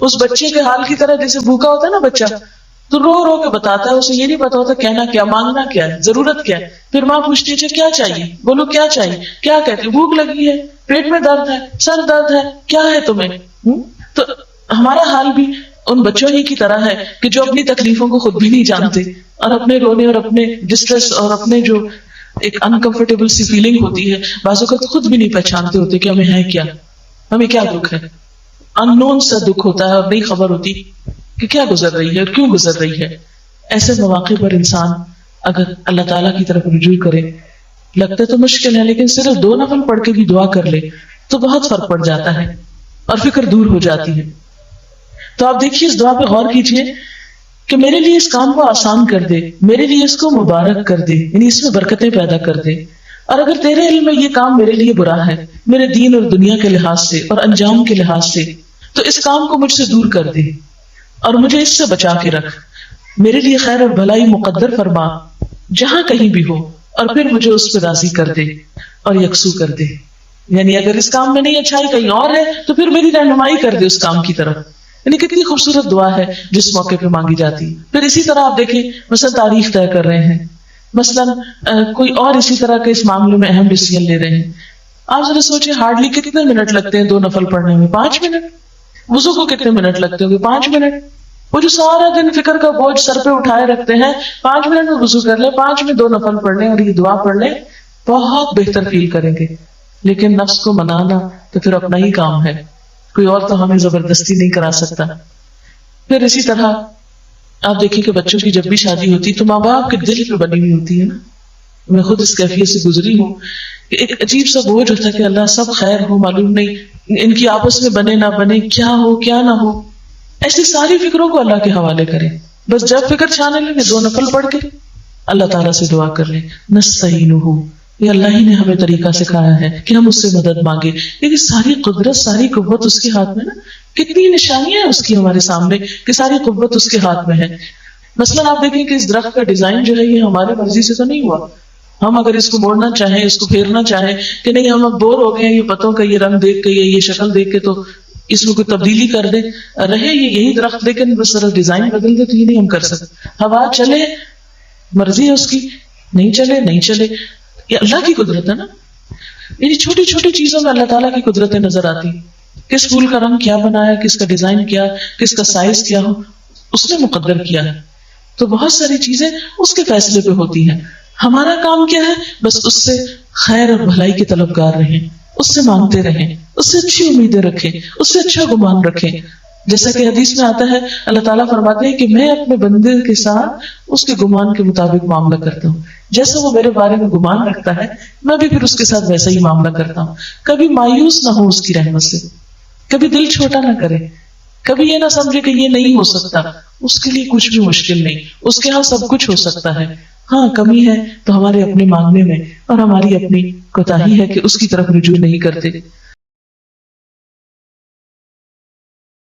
اس بچے کے حال کی طرح جیسے بھوکا ہوتا ہے نا بچہ، تو رو رو کے بتاتا ہے، اسے یہ نہیں پتا ہوتا کہنا کیا، مانگنا کیا ہے، ضرورت کیا ہے. پھر ماں پوچھتی ہے کیا چاہیے، بولو کیا چاہیے، کیا کہتے، بھوک لگی ہے، پیٹ میں درد ہے، سر درد ہے، کیا ہے تمہیں. تو ہمارا حال بھی ان بچوں ہی کی طرح ہے کہ جو اپنی تکلیفوں کو خود بھی نہیں جانتے، اور اپنے رونے اور اپنے ڈسٹریس اور اپنے جو ایک انکمفرٹیبل سی فیلنگ ہوتی ہے بعض اوقات خود بھی نہیں پہچانتے ہوتے کہ ہمیں ہے کیا، ہمیں کیا دکھ ہے. ان نون سا دکھ ہوتا ہے اور نہیں خبر ہوتی کہ کیا گزر رہی ہے اور کیوں گزر رہی ہے. ایسے مواقع پر انسان اگر اللہ تعالیٰ کی طرف رجوع کرے، لگتا تو مشکل ہے لیکن صرف 2 نفل پڑھ کے بھی دعا کر لے تو بہت فرق پڑ جاتا ہے اور فکر دور ہو جاتی ہے. تو آپ دیکھیے اس دعا پہ غور کیجئے کہ میرے لیے اس کام کو آسان کر دے، میرے لیے اس کو مبارک کر دے، یعنی اس میں برکتیں پیدا کر دے. اور اگر تیرے علم میں یہ کام میرے لیے برا ہے، میرے دین اور دنیا کے لحاظ سے اور انجام کے لحاظ سے، تو اس کام کو مجھ سے دور کر دے اور مجھے اس سے بچا کے رکھ. میرے لیے خیر اور بھلائی مقدر فرما جہاں کہیں بھی ہو، اور پھر مجھے اس پہ راضی کر دے اور یکسو کر دے. یعنی اگر اس کام میں نہیں اچھائی کہیں اور ہے تو پھر میری رہنمائی کر دے اس کام کی طرف. یعنی کتنی خوبصورت دعا ہے جس موقع پہ مانگی جاتی. پھر اسی طرح آپ دیکھیں مثلا تاریخ طے کر رہے ہیں، مثلا کوئی اور اسی طرح کے اس معاملے میں اہم ڈیسیژن لے رہے ہیں. آپ ذرا سوچیں ہارڈلی کتنے منٹ لگتے ہیں 2 نفل پڑھنے میں؟ 5 منٹ. وضو کو کتنے منٹ لگتے ہوں گے؟ 5 منٹ. وہ جو سارا دن فکر کا بوجھ سر پہ اٹھائے رکھتے ہیں، 5 منٹ میں وضو کر لیں، 5 میں 2 نفل پڑھ لیں اور یہ دعا پڑھ لیں، بہت بہتر فیل کریں گے. لیکن نفس کو منانا تو پھر اپنا ہی کام ہے، کوئی اور تو ہمیں زبردستی نہیں کرا سکتا. پھر اسی طرح آپ دیکھیں کہ بچوں کی جب بھی شادی ہوتی تو ماں باپ کے دل پہ بنی ہوئی ہوتی ہے نا. میں خود اس کیفیت سے گزری ہوں کہ ایک عجیب سا بوجھ ہوتا ہے کہ اللہ سب خیر ہو، معلوم نہیں ان کی آپس میں بنے نہ بنے، کیا ہو کیا نہ ہو. ایسی ساری فکروں کو اللہ کے حوالے کریں. بس جب فکر چھانے لگے 2 نفل پڑھ کے اللہ تعالیٰ سے دعا کر لیں، نستعینہ، یہ اللہ ہی نے ہمیں طریقہ سکھایا ہے کہ ہم اس سے مدد مانگے. یہ ساری قدرت ساری قوت اس کے ہاتھ میں نا. کتنی نشانیاں ہیں اس کی ہمارے سامنے کہ ساری قوت اس کے ہاتھ میں ہے. مثلا آپ دیکھیں کہ اس درخت کا ڈیزائن جو ہے یہ ہمارے مرضی سے تو نہیں ہوا. ہم اگر اس کو موڑنا چاہیں، اس کو پھیرنا چاہیں کہ نہیں ہم اب بور ہو گئے ہیں یہ پتوں کا یہ رنگ دیکھ کے، یہ شکل دیکھ کے، تو اس میں کوئی تبدیلی کر دے رہے یہ یہی درخت، لیکن بس طرح ڈیزائن بدل دے، تو یہ نہیں ہم کر سکتے. ہوا چلے مرضی ہے اس کی، نہیں چلے نہیں چلے، یہ اللہ کی قدرت ہے نا. یعنی چھوٹی چھوٹی چیزوں میں اللہ تعالیٰ کی قدرتیں نظر آتی. کس پھول کا رنگ کیا بنایا، کس کا ڈیزائن کیا، کس کا سائز کیا ہو، اس نے مقدر کیا ہے. تو بہت ساری چیزیں اس کے فیصلے پہ ہوتی ہیں. ہمارا کام کیا ہے؟ بس اس سے خیر اور بھلائی کے طلبگار رہیں، اس سے مانگتے رہیں، اس سے اچھی امیدیں رکھیں، اس سے اچھا گمان رکھیں. جیسا کہ حدیث میں آتا ہے اللہ تعالیٰ فرماتے ہیں کہ میں اپنے بندے کے ساتھ اس کے گمان کے مطابق معاملہ کرتا ہوں. جیسا وہ میرے بارے میں گمان رکھتا ہے میں بھی پھر اس کے ساتھ ویسا ہی معاملہ کرتا ہوں. کبھی مایوس نہ ہو اس کی رحمت سے، کبھی دل چھوٹا نہ کرے، کبھی یہ نہ سمجھے کہ یہ نہیں ہو سکتا. اس کے لیے کچھ بھی مشکل نہیں، اس کے ہاں سب کچھ ہو سکتا ہے. ہاں کمی ہے تو ہمارے اپنے مانگنے میں اور ہماری اپنی کوتاہی ہے کہ اس کی طرف رجوع نہیں کرتے.